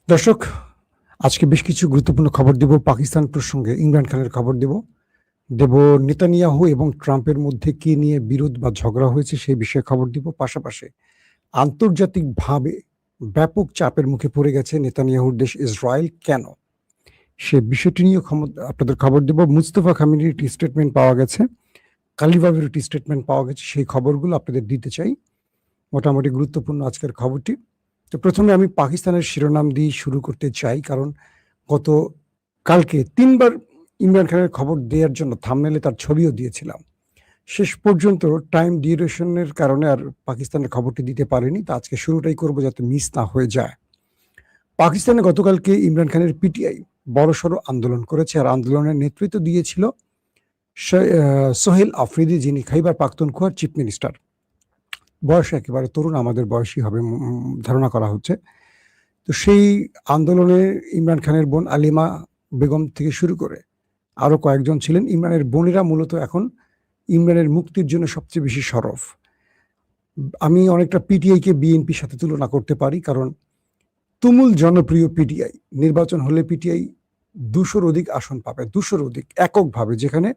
দর্শক, আজকে বেশ কিছু গুরুত্বপূর্ণ খবর দেব। পাকিস্তান প্রসঙ্গে ইমরান খানের খবর দেব নেতানিয়াহু এবং ট্রাম্পের মধ্যে কি নিয়ে বিরোধ বা ঝগড়া হয়েছে সেই বিষয়ে খবর দিব। পাশাপাশি আন্তর্জাতিকভাবে ব্যাপক চাপের মুখে পড়ে গেছে নেতানিয়াহুর দেশ ইসরায়েল কেন? সে বিষয়টি নিয়ে আপনাদের খবর দেব। মুস্তফা কামালের একটি স্টেটমেন্ট পাওয়া গেছে, কালিবাবের একটি স্টেটমেন্ট পাওয়া গেছে, সেই খবরগুলো আপনাদের দিতে চাই। মোটামুটি গুরুত্বপূর্ণ আজকের খবরটি। তো প্রথমে আমি পাকিস্তানের শিরোনাম দিয়ে শুরু করতে চাই, কারণ গত কালকে ৩ বার ইমরান খানের খবর দেওয়ার জন্য থাম্বনেইলে তার ছবিও দিয়েছিলাম। শেষ পর্যন্ত টাইম ডিউরেশনের কারণে আর পাকিস্তানের খবরটি দিতে পারিনি। তো আজকে শুরুটাই করব যাতে মিস না হয়ে যায়। পাকিস্তানে গতকালকে ইমরান খানের পিটিআই বড়সড় আন্দোলন করেছে, আর আন্দোলনের নেতৃত্ব দিয়েছিল সোহেল আফ্রিদি, যিনি খাইবার পাখতুনখোয়ার চিফ মিনিস্টার। বয়স একেবারে তরুণ, আমাদের বয়সী হবে ধারণা করা হচ্ছে। তো সেই আন্দোলনে ইমরান খানের বোন আলিমা বেগম থেকে শুরু করে আরো কয়েকজন ছিলেন। ইমরানের বোনেরা মূলত এখন ইমরানের মুক্তির জন্য সবচেয়ে বেশি সরব। আমি অনেকটা পিটিআইকে বিএনপির সাথে তুলনা করতে পারি, কারণ তুমুল জনপ্রিয় পিটিআই, নির্বাচন হলে পিটিআই 200-র অধিক আসন পাবে, 200-র অধিক এককভাবে, যেখানে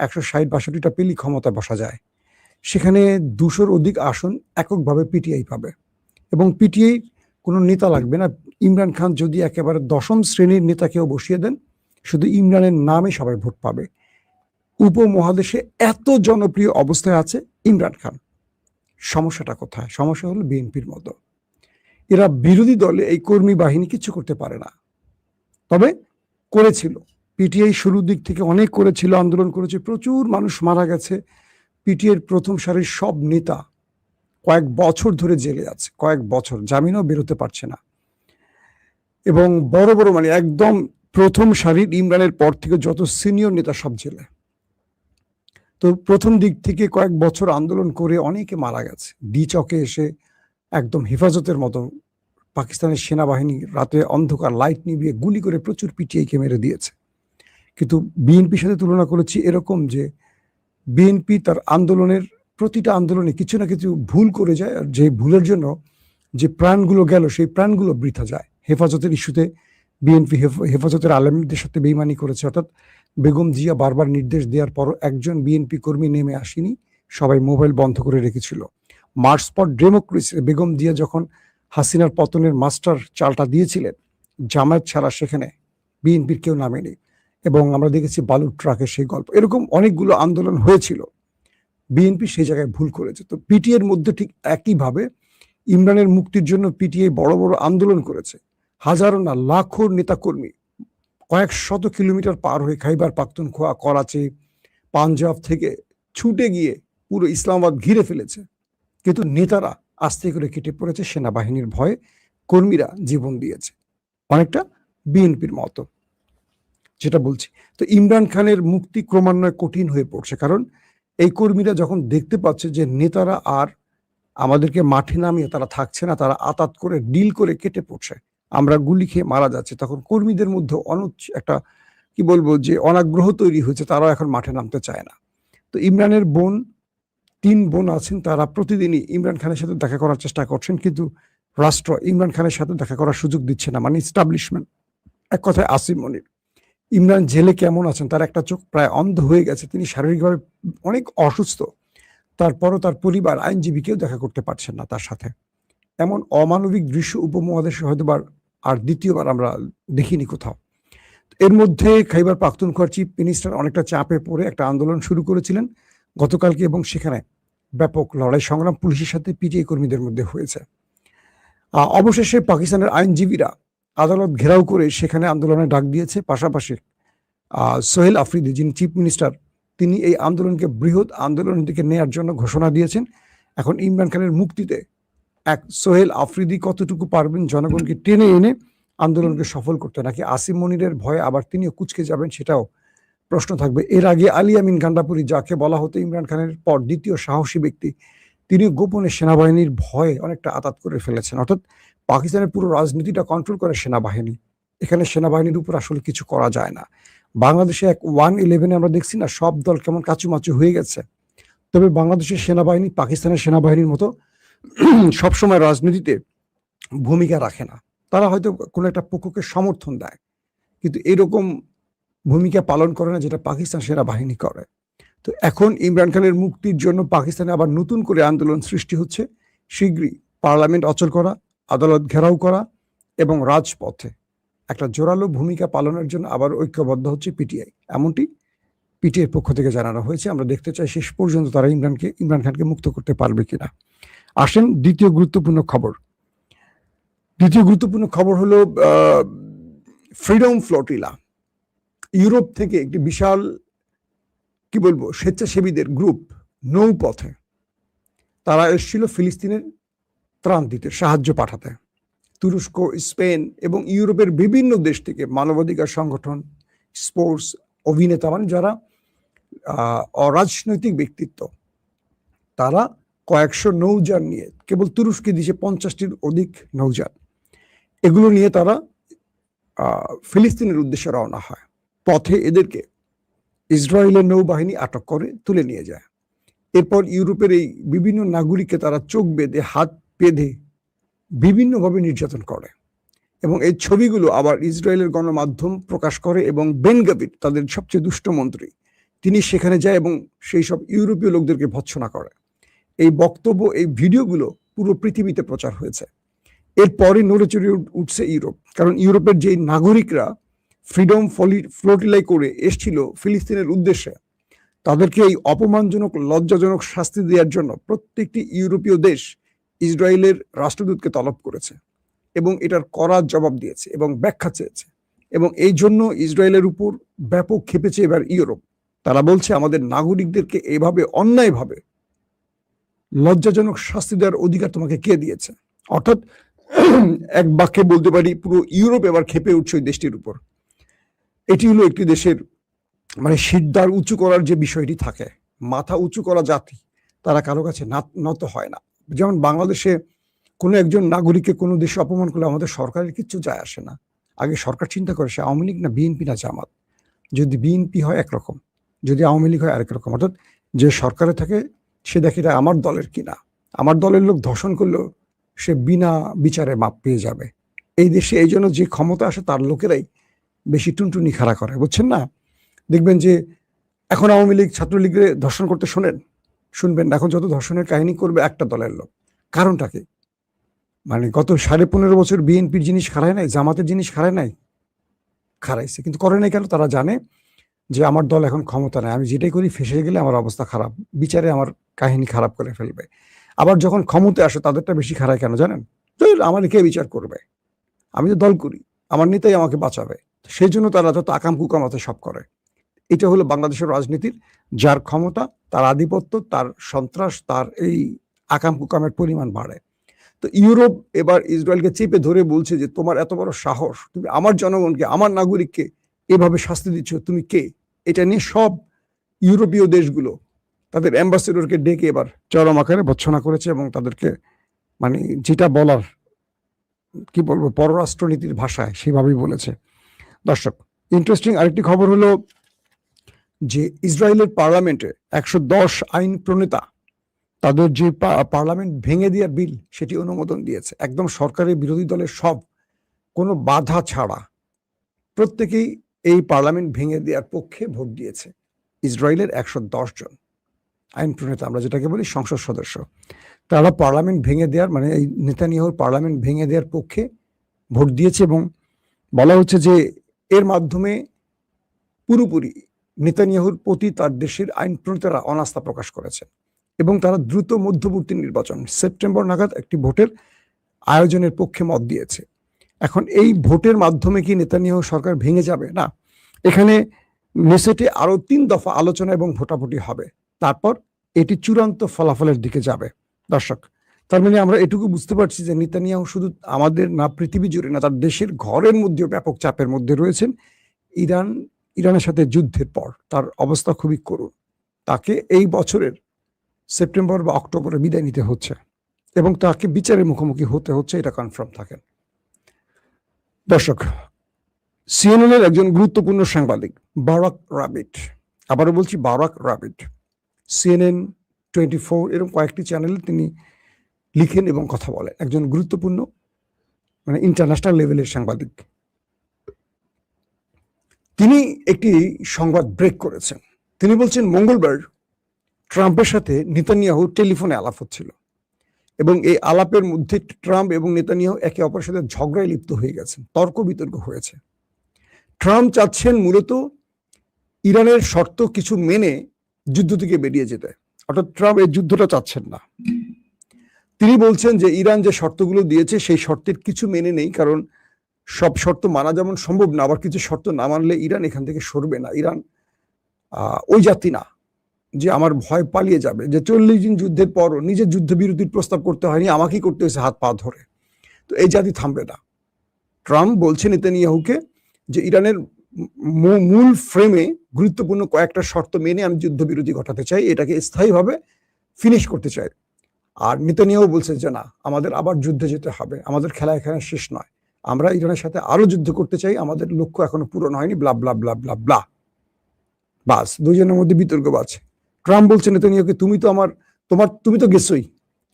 160-62টা পেলেই ক্ষমতায় বসা যায়, সেখানে 200-র অধিক আসন এককভাবে পিটিআই পাবে। এবং পিটিআই কোনো নেতা লাগবে না। ইমরান খান যদি একেবারে 10ম শ্রেণীর নেতাকেও বসিয়ে দেন, শুধু ইমরানের নামে সবাই ভোট পাবে। উপমহাদেশে এত জনপ্রিয় অবস্থায় আছে ইমরান খান। সমস্যাটা কোথায়? সমস্যা হলো বিএনপির মতো এরা বিরোধী দলে এই কর্মী বাহিনী কিছু করতে পারে না। তবে করেছিল পিটিআই, শুরুর দিক থেকে অনেক করেছিল, আন্দোলন করেছে, প্রচুর মানুষ মারা গেছে। পিটিআইয়ের প্রথম সারির সব নেতা কয়েক বছর ধরে জেলে আছে, কয়েক বছর, জামিনও বেরোতে পারছে না। এবং বড় বড় মানে একদম প্রথম সারির ইমরানের পর থেকে যত সিনিয়র নেতা সব জেলে। তো প্রথম দিক থেকে কয়েক বছর আন্দোলন করে অনেকে মারা গেছে। চকে এসে একদম হেফাজতের মতো পাকিস্তানের সেনাবাহিনী রাতে অন্ধকার লাইট নিভিয়ে গুলি করে প্রচুর পিটিআইকে মেরে দিয়েছে। কিন্তু বিএনপির সাথে তুলনা করেছি এরকম যে বিএনপি তার আন্দোলনের প্রতিটা আন্দোলনে কিছু না কিছু ভুল করে যায়, আর যে ভুলের জন্য যে প্রাণগুলো গেল সেই প্রাণগুলো বৃথা যায়। হেফাজতের ইস্যুতে বিএনপি হেফাজতের আলেমদের সাথে বেইমানি করেছে, অর্থাৎ বেগম জিয়া বারবার নির্দেশ দেওয়ার পরও একজন বিএনপি কর্মী নেমে আসেনি, সবাই মোবাইল বন্ধ করে রেখেছিল। March for democracy, Begum Zia যখন হাসিনার পতনের মাস্টার চালটা দিয়েছিলেন, জামায়াত ছাড়া সেখানে বিএনপির কেউ নামেনি। এবং আমরা দেখেছি বালুর ট্রাকের সেই গল্প, এরকম অনেকগুলো আন্দোলন হয়েছিল। বিএনপি সেই জায়গায় ভুল করেছে। তো পিটিআইয়ের মধ্যে ঠিক একইভাবে ইমরানের মুক্তির জন্য পিটিআই বড় বড় আন্দোলন করেছে। হাজারো না লাখো নেতাকর্মী কয়েক শত কিলোমিটার পার হয়ে খাইবার পাখতুনখোয়া, করাচি, পাঞ্জাব থেকে ছুটে গিয়ে পুরো ইসলামাবাদ ঘিরে ফেলেছে। কিন্তু নেতারা আস্তে করে কেটে পড়েছে সেনাবাহিনীর ভয়ে, কর্মীরা জীবন দিয়েছে, অনেকটা বিএনপির মতো, যেটা বলছি। তো ইমরান খানের মুক্তি ক্রমান্বয়ে কঠিন হয়ে পড়ছে, কারণ এই কর্মীরা যখন দেখতে পাচ্ছে যে নেতারা আর আমাদেরকে মাঠে নামিয়ে তারা থাকছে না, তারা আতাত করে ডিল করে কেটে পড়ছে, আমরা গুলি খেয়ে মারা যাচ্ছে, তখন কর্মীদের মধ্যে একটা কি বলবো যে অনাগ্রহ তৈরি হয়েছে, তারাও এখন মাঠে নামতে চায় না। তো ইমরানের বোন, 3 বোন আছেন, তারা প্রতিদিনই ইমরান খানের সাথে দেখা করার চেষ্টা করছেন, কিন্তু রাষ্ট্র ইমরান খানের সাথে দেখা করার সুযোগ দিচ্ছে না, মানে এস্টাবলিশমেন্ট। এক কথায় আসিম মনির। ইমরান জেলে কেমন আছেন? তার একটা চোখ প্রায় অন্ধ হয়ে গেছে, তিনি শারীরিকভাবে অনেক অসুস্থ, তারপরও তার পরিবার, আইনজীবী কেউ দেখা করতে পারছেন না তার সাথে। এমন অমানবিক দৃশ্য উপমহাদেশে হয়তোবার আর দ্বিতীয়বার আমরা দেখিনি কোথাও। এর মধ্যে খাইবার পাখতুনখোয়ার চিফ মিনিস্টার অনেকটা চাপে পড়ে একটা আন্দোলন শুরু করেছিলেন গতকালকে, এবং সেখানে ব্যাপক লড়াই সংগ্রাম পুলিশের সাথে পিটিআই কর্মীদের মধ্যে হয়েছে। অবশেষে পাকিস্তানের আইনজীবীরা আদালত ঘেরাও করে সেখানে আন্দোলনে ডাক দিয়েছে। পাশাপাশি সোহেল আফ্রিদি, যিনি চিফ মিনিস্টার, তিনি এই আন্দোলনকে বৃহৎ আন্দোলনের দিকে নেয়ার জন্য ঘোষণা দিয়েছেন। এখন ইমরান খানের মুক্তিতে সোহেল আফ্রিদি কতটুকু পারবেন জনগণকে টেনে এনে আন্দোলনকে সফল করতে, নাকি আসিম মনিরের ভয়ে আবার তিনিও কুচকে যাবেন, সেটাও প্রশ্ন থাকবে। এর আগে আলী আমিন গান্ডাপুরি, যাকে বলা হতো ইমরান খানের পর দ্বিতীয় সাহসী ব্যক্তি, তিনি গোপনে সেনাবাহিনীর ভয়ে অনেকটা আতাত করে ফেলেছেন। অর্থাৎ পাকিস্তানের পুরো রাজনীতিটা কন্ট্রোল করে সেনাবাহিনী, এখানে সেনাবাহিনীর উপর আসলে কিছু করা যায় না। বাংলাদেশে 1-11 আমরা দেখছি না, সব দল কেমন কাচুমাচু হয়ে গেছে। তবে বাংলাদেশের সেনাবাহিনী পাকিস্তানের সেনাবাহিনীর মতো সবসময় রাজনীতিতে ভূমিকা রাখে না, তারা হয়তো কোনো একটা পক্ষকে সমর্থন দেয়, কিন্তু এরকম ভূমিকা পালন করে না যেটা পাকিস্তান সেনাবাহিনী করে। তো এখন ইমরান খানের মুক্তির জন্য পাকিস্তানে আবার নতুন করে আন্দোলন সৃষ্টি হচ্ছে। শীঘ্রই পার্লামেন্ট অচল করা, আদালত ঘেরাও করা এবং রাজপথে একটা জোরালো ভূমিকা পালনের জন্য আবার ঐক্যবদ্ধ হচ্ছে পিটিআই, এমনটি পিটিআইয়ের পক্ষ থেকে জানানো হয়েছে। আমরা দেখতে চাই শেষ পর্যন্ত তারা ইমরান খানকে মুক্ত করতে পারবে কিনা। আসেন দ্বিতীয় গুরুত্বপূর্ণ খবর হলো ফ্রিডম ফ্লোটিলা। ইউরোপ থেকে একটি বিশাল কি বলবো স্বেচ্ছাসেবীদের গ্রুপ নৌপথে তারা এসেছিল ফিলিস্তিনের ত্রাণ দিতে, সাহায্য পাঠাতে। তুরস্ক, স্পেন এবং ইউরোপের বিভিন্ন দেশ থেকে মানবাধিকার সংগঠন, স্পোর্টস, অভিনেতা, মানে যারা অরাজনৈতিক ব্যক্তিত্ব, তারা কয়েকশো নৌযান নিয়ে, কেবল তুরস্কে দিয়েছে 50টির অধিক নৌযান, এগুলো নিয়ে তারা ফিলিস্তিনের উদ্দেশ্যে রওনা হয়। পথে এদেরকে ইসরায়েলের নৌবাহিনী আটক করে তুলে নিয়ে যায়। এরপর ইউরোপের এই বিভিন্ন নাগরিককে তারা চোখ বেঁধে, হাত বেঁধে বিভিন্নভাবে নির্যাতন করে এবং এই ছবিগুলো আবার ইসরায়েলের গণমাধ্যম প্রকাশ করে এবং বেন গাভির, তাদের সবচেয়ে দুষ্ট মন্ত্রী, তিনি সেখানে যায় এবং সেই সব ইউরোপীয় লোকদেরকে ভৎসনা করে। এই বক্তব্য, এই ভিডিওগুলো পুরো পৃথিবীতে প্রচার হয়েছে। এরপরে নড়ে চড়ে উঠছে ইউরোপ, কারণ ইউরোপের যে নাগরিকরা ফ্রিডম ফ্লোটিলাই করে এসছিল ফিলিস্তিনের উদ্দেশ্যে, তাদেরকে এই অপমানজনক, লজ্জাজনক শাস্তি দেওয়ার জন্য প্রত্যেকটি ইউরোপীয় দেশ ইসরায়েলের রাষ্ট্রদূতকে তলব করেছে এবং এটার কড়া জবাব দিয়েছে এবং ব্যাখ্যা চেয়েছে। এবং এই জন্য ইসরায়েলের উপর ব্যাপক ক্ষেপেছে এবার ইউরোপ। তারা বলছে আমাদের নাগরিকদেরকে এভাবে অন্যায়ভাবে লজ্জাজনক শাস্তি দেওয়ার অধিকার তোমাকে কে দিয়েছে? অর্থাৎ এক বাক্যে বলতে পারি পুরো ইউরোপ এবার ক্ষেপে উঠছে ওই দেশটির উপর। এটি হলো একটি দেশের মানে শিরদাঁড় উঁচু করার যে বিষয়টি থাকে, মাথা উঁচু করা জাতি, তারা কারো কাছে নত হয় না। যেমন বাংলাদেশে কোনো একজন নাগরিককে কোনো দেশে অপমান করলে আমাদের সরকারের কিচ্ছু যায় আসে না। আগে সরকার চিন্তা করে সে আওয়ামী লীগ না বিএনপি না জামাত। যদি বিএনপি হয় একরকম, যদি আওয়ামী লীগ হয় আরেক রকম। অর্থাৎ যে সরকারে থাকে সে দেখে এটা আমার দলের কিনা, আমার দলের লোক ধর্ষণ করলেও সে বিনা বিচারে মাপ পেয়ে যাবে। এই দেশে এই জন্য যে ক্ষমতা আসে তার লোকেরাই বেশি টুনটুনি খাড়া করে, বুঝছেন না? দেখবেন যে এখন আওয়ামী লীগ ছাত্রলীগের ধর্ষণ করতে শুনবেন এখন যত ধর্ষণের কাহিনী করবে একটা দলের লোক। কারণটা কি? মানে গত 15.5 বছর বিএনপির জিনিস খারায় নাই, জামাতের জিনিস খারায় নাই, খারাইছে, কিন্তু করে নাই কেন? তারা জানে যে আমার দল এখন ক্ষমতা নেই, আমি যেটাই করি ফেসে গেলে আমার অবস্থা খারাপ, বিচারে আমার কাহিনী খারাপ করে ফেলবে। আবার যখন ক্ষমতায় আসে তাদেরটা বেশি খারায় কেন জানেন? আমার কে বিচার করবে, আমি তো দল করি, আমার নেতাই আমাকে বাঁচাবে। সেই জন্য তারা যত আকাম কুকামাতে সব করে। এটা হলো বাংলাদেশের রাজনীতির, যার ক্ষমতা, তার আধিপত্য, তার সন্ত্রাস, তার এই আকাম কুকামের পরিমাণ বাড়ে। তো ইউরোপ এবার ইসরায়েলকে চেপে ধরে বলছে যে তোমার এত বড় সাহস, তুমি আমার জনগণকে, আমার নাগরিককে এভাবে শাস্তি দিচ্ছ, তুমি কে? এটা নিয়ে সব ইউরোপীয় দেশগুলো তাদের অ্যাম্বাসেডরকে ডেকে এবার চরম আকারে ভৎসনা করেছে এবং তাদেরকে মানে যেটা বলার, কি বলবো, পররাষ্ট্রনীতির ভাষায় সেভাবেই বলেছে। দর্শক, ইন্টারেস্টিং আরেকটি খবর হলো যে ইসরায়েলের পার্লামেন্টে 110 আইন প্রণেতা তাদের যে পার্লামেন্ট ভেঙে দেওয়ার বিল সেটি অনুমোদন দিয়েছে। একদম সরকারি বিরোধী দলের সব, কোনো বাধা ছাড়া প্রত্যেকেই এই পার্লামেন্ট ভেঙে দেওয়ার পক্ষে ভোট দিয়েছে। ইসরায়েলের 110 জন আইন প্রণেতা, আমরা যেটাকে বলি সংসদ সদস্য, তারা পার্লামেন্ট ভেঙে দেওয়ার, মানে এই নেতানিয়াহুর পার্লামেন্ট ভেঙে দেওয়ার পক্ষে ভোট দিয়েছে এবং বলা হচ্ছে যে এর মাধ্যমে পুরোপুরি নেতানিয়াহুর প্রতি তার দেশের আইন প্রণেতারা অনাস্থা প্রকাশ করেছে এবং তারা দ্রুত মধ্যবর্তী নির্বাচন সেপ্টেম্বর নাগাদ একটি ভোটের আয়োজনের পক্ষে মত দিয়েছে। এখন এই ভোটের মাধ্যমে কি নেতানিয়াহু সরকার ভেঙে যাবে? না, এখানে নেসেটে আরো 3 দফা আলোচনা এবং ভোটাভুটি হবে, তারপর এটি চূড়ান্ত ফলাফলের দিকে যাবে। দর্শক, তার মানে আমরা এটুকু বুঝতে পারছি যে নেতানিয়াহু শুধু আমাদের না, পৃথিবী জুড়ে না, তার দেশের ঘরের মধ্যেও ব্যাপক চাপের মধ্যে রয়েছেন। ইরানের সাথে যুদ্ধের পর তার অবস্থা খুবই করুণ। তাকে এই বছরের সেপ্টেম্বর বা অক্টোবরে বিদায় নিতে হচ্ছে এবং তাকে বিচারের মুখোমুখি হতে হচ্ছে, এটা কনফার্ম থাকেন। দর্শক, সিএনএনের একজন গুরুত্বপূর্ণ সাংবাদিক বারাক রাবিট, আবারও বলছি বারাক রাবিট, সিএনএন 24 এরকম কয়েকটি চ্যানেলে তিনি লিখেন এবং কথা বলেন, একজন গুরুত্বপূর্ণ মানে ইন্টারন্যাশনাল লেভেলের সাংবাদিক, তিনি একটি সংবাদ ব্রেক করেছেন। তিনি বলছেন মঙ্গলবার ট্রাম্পের সাথে নেতানিয়াহু টেলিফোনে আলাপ হচ্ছিল এবং এই আলাপের মধ্যে ট্রাম্প এবং নেতানিয়াহু একে অপরের সাথে ঝগড়ায় লিপ্ত হয়ে গেছেন, তর্ক বিতর্ক হয়েছে। ট্রাম্প চাচ্ছেন মূলত ইরানের শর্ত কিছু মেনে যুদ্ধ থেকে বেরিয়ে যেতে, অর্থাৎ ট্রাম্প এই যুদ্ধটা চাচ্ছেন না। তিনি বলছেন যে ইরান যে শর্তগুলো দিয়েছে সেই শর্তের কিছু মেনে নেই, কারণ সব শর্ত মানা যেমন সম্ভব না, আবার কিছু শর্ত না মানলে ইরান এখান থেকে সরবে না। ইরান ওই জাতি না যে আমার ভয় পালিয়ে যাবে, যে 40 দিন যুদ্ধের পরও নিজের যুদ্ধবিরতির প্রস্তাব করতে হয়নি, আমাকেই করতে হয়েছে হাত পা ধরে। তো এই জাতি থামবে না। ট্রাম্প বলছে নেতানিয়াহুকে যে ইরানের মূল ফ্রেমে গুরুত্বপূর্ণ কয়েকটা শর্ত মেনে আমি যুদ্ধবিরতি ঘটাতে চাই, এটাকে স্থায়ীভাবে ফিনিশ করতে চাই। আর নেতানিয়াহু বলছে যে না, আমাদের আবার যুদ্ধে যেতে হবে, আমাদের খেলা এখানে শেষ নয়, আমরা ইরানের সাথে আরো যুদ্ধ করতে চাই, আমাদের লক্ষ্য এখনো পূরণ হয়নি, ব্লা ব্লা ব্লা ব্লা ব্লা। বাস, দুজনের মধ্যে বিতর্ক বাড়ছে। ট্রাম্প বলছে নেতানিয়াহুকে তুমি তো গেছোই,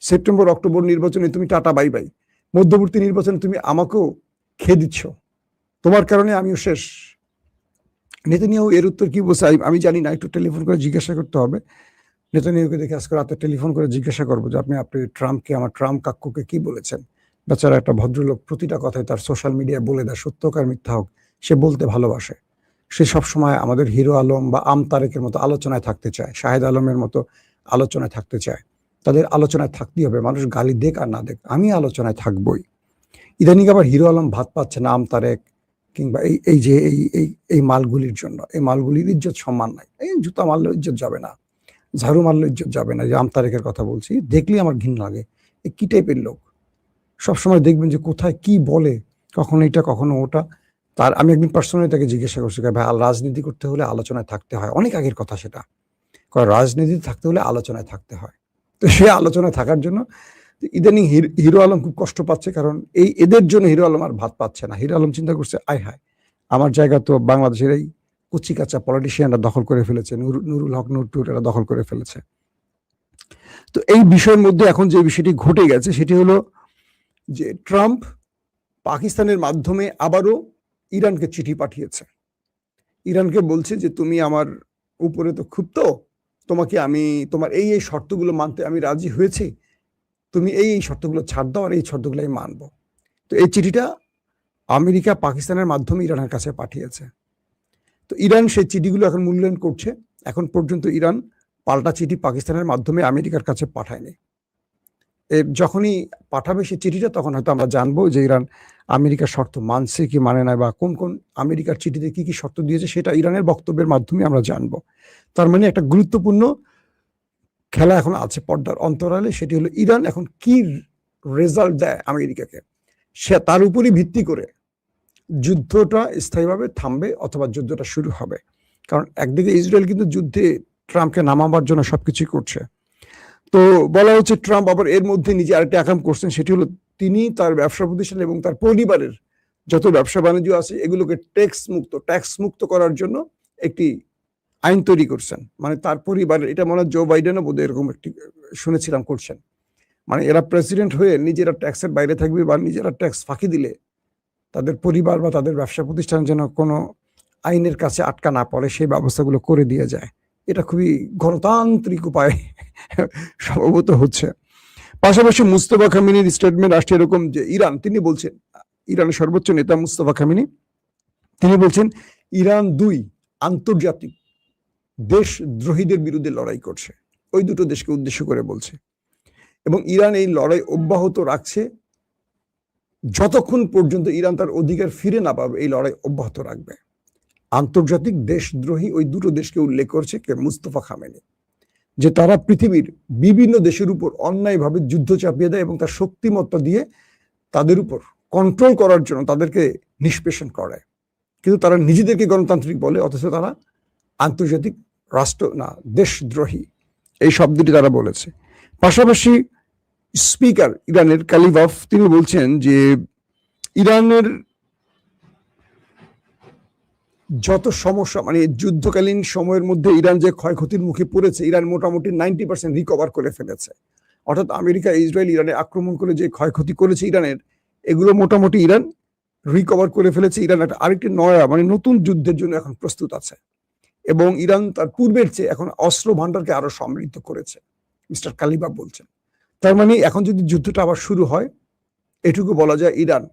সেপ্টেম্বর অক্টোবর নির্বাচনে তুমি টাটা বাই বাই, মধ্যবর্তী নির্বাচনে তুমি আমাকেও খেয়ে দিচ্ছ, তোমার কারণে আমিও শেষ। নেতানিয়াহু এর উত্তর কি বলছে আমি জানি না, একটু টেলিফোন করে জিজ্ঞাসা করতে হবে। নেতানিয়াহুকে দেখে আজকে রাতে টেলিফোন করে জিজ্ঞাসা করবো যে আপনি ট্রাম্পকে, আমার ট্রাম্প কাকুকে কি বলেছেন। বেচারা একটা ভদ্রলোক প্রতিটা কথায় তার সোশ্যাল মিডিয়ায় বলে দেয়, সত্য হোক আর মিথ্যা হোক, সে বলতে ভালোবাসে। সে সবসময় আমাদের হিরো আলম বা আম তারেকের মতো আলোচনায় থাকতে চায়, শাহেদ আলমের মতো আলোচনায় থাকতে চায়। তাদের আলোচনায় থাকতেই হবে, মানুষ গালি দেখ আর না দেখ, আমি আলোচনায় থাকবই। ইদানিং আবার হিরো আলম ভাত পাচ্ছে না আম তারেক কিংবা এই মালগুলির জন্য। এই মালগুলির ইজ্জত সম্মান নাই, এই জুতা মারলেও ইজ্জত যাবে না, ঝাড়ু মারলেও ইজ্জত যাবে না। যে আম তারেকের কথা বলছি, দেখলেই আমার ঘৃণা লাগে। এই কি টাইপের লোক, সবসময় দেখবেন যে কোথায় কি বলে, কখনো এটা কখনো ওটা। আমি একদিন পার্সোনালি তাকে জিজ্ঞাসা করছি, ভাই রাজনীতি করতে হলে আলোচনায় থাকতে হয়, অনেক আগের কথা সেটা, রাজনীতি থাকতে হলে আলোচনায় থাকতে হয়। তো সে আলোচনায় থাকার জন্য ইদানিং হিরো আলম খুব কষ্ট পাচ্ছে, কারণ এদের জন্য হিরো আলম আর ভাত পাচ্ছে না। হিরো আলম চিন্তা করছে, আয় হায়, আমার জায়গা তো বাংলাদেশের এই কুচি কাঁচা পলিটিশিয়ানরা দখল করে ফেলেছে, নুরুল হক নুরটুর এরা দখল করে ফেলেছে। তো এই বিষয়ের মধ্যে এখন যে বিষয়টি ঘটে গেছে সেটি হলো যে ট্রাম্প পাকিস্তানের মাধ্যমে আবারও ইরানকে চিঠি পাঠিয়েছে। ইরানকে বলছে যে তুমি আমার উপরে তো ক্ষুব্ধ, তোমাকে আমি তোমার এই শর্তগুলো মানতে আমি রাজি হয়েছি, তুমি এই শর্তগুলো ছাড় দাও আর এই শর্তগুলো আমি মানবো। তো এই চিঠিটা আমেরিকা পাকিস্তানের মাধ্যমে ইরানের কাছে পাঠিয়েছে। তো ইরান সেই চিঠিগুলো এখন মূল্যায়ন করছে। এখন পর্যন্ত ইরান পাল্টা চিঠি পাকিস্তানের মাধ্যমে আমেরিকার কাছে পাঠায়নি। যখনই পাঠাবে সেই চিঠিটা, তখন হয়তো আমরা জানবো যে ইরান আমেরিকার শর্ত মানছে কি মানে না, বা কোন কোন আমেরিকার চিঠিতে কি কি শর্ত দিয়েছে সেটা ইরানের বক্তব্যের মাধ্যমে আমরা জানবো। তার মানে একটা গুরুত্বপূর্ণ খেলা এখন আছে পর্দার অন্তরালে, সেটি হলো ইরান এখন কি রেজাল্ট দেয় আমেরিকাকে, সে তার উপরই ভিত্তি করে যুদ্ধটা স্থায়ীভাবে থামবে অথবা যুদ্ধটা শুরু হবে। কারণ একদিকে ইসরায়েল কিন্তু যুদ্ধে ট্রাম্পকে নামাবার জন্য সবকিছুই করছে। তো বলা হচ্ছে ট্রাম্প আবার এর মধ্যে নিজে আরেকটা আকাম করছেন, সেটি হলো তিনি তার ব্যবসা প্রতিষ্ঠান এবং তার পরিবারের যত ব্যবসা বাণিজ্য আছে এগুলোকে ট্যাক্স মুক্ত করার জন্য একটি আইন তৈরি করছেন। মানে তার পরিবারের, এটা মনে হয় জো বাইডেনও বোধহয় এরকম একটি শুনেছিলাম করছেন, মানে এরা প্রেসিডেন্ট হয়ে নিজেরা ট্যাক্সের বাইরে থাকবে বা নিজেরা ট্যাক্স ফাঁকি দিলে তাদের পরিবার বা তাদের ব্যবসা প্রতিষ্ঠান যেন কোনো আইনের কাছে আটকা না পড়ে, সেই ব্যবস্থাগুলো করে দিয়ে যায়। এটা খুবই গণতান্ত্রিক উপায় সম্ভবত হচ্ছে। পাশাপাশি মুস্তফা খামিনির স্টেটমেন্ট আসছে এরকম যে তিনি বলছেন, ইরানের সর্বোচ্চ নেতা মুস্তফা খামিনি, তিনি বলছেন ইরান 2 আন্তর্জাতিক দেশদ্রোহীদের বিরুদ্ধে লড়াই করছে, ওই দুটো দেশকে উদ্দেশ্য করে বলছে, এবং ইরান এই লড়াই অব্যাহত রাখছে যতক্ষণ পর্যন্ত ইরান তার অধিকার ফিরে না পাবে, এই লড়াই অব্যাহত রাখবে। আন্তর্জাতিক দেশদ্রোহী ওই দুটো দেশকে উল্লেখ করছে কে? মুস্তফা খামেনি, যে তারা পৃথিবীর বিভিন্ন দেশের উপর অন্যায়ভাবে যুদ্ধ চাপিয়ে দেয় এবং তার শক্তিমত্তা দিয়ে তাদের উপর কন্ট্রোল করার জন্য তাদেরকে নিষ্পেষণ করায়। কিন্তু তারা নিজেদেরকে গণতান্ত্রিক বলে, অথচ তারা আন্তর্জাতিক রাষ্ট্র না, দেশদ্রোহী, এই শব্দটি তারা বলেছে। পাশাপাশি স্পিকার ইরানের কালিবাফ, তিনি বলছেন যে ইরানের যত সমস্যা, মানে যুদ্ধকালীন সময়ের মধ্যে ইরান যে ক্ষয়ক্ষতির মুখে পড়েছে, ইরান মোটামুটি 90% রিকভার করে ফেলেছে। অর্থাৎ আমেরিকা ইসরায়েল ইরানে আক্রমণ করে যে ক্ষয়ক্ষতি করেছে ইরানের, এগুলো মোটামুটি ইরান রিকভার করে ফেলেছে। ইরান আরেকটি নয়া মানে নতুন যুদ্ধের জন্য এখন প্রস্তুত আছে, এবং ইরান তার পূর্বের চেয়ে এখন অস্ত্র ভান্ডারকে আরো সমৃদ্ধ করেছে, মিস্টার কালিবাফ বলছেন। তার মানে এখন যদি যুদ্ধটা আবার শুরু হয়, এটুকু বলা যায় ইরান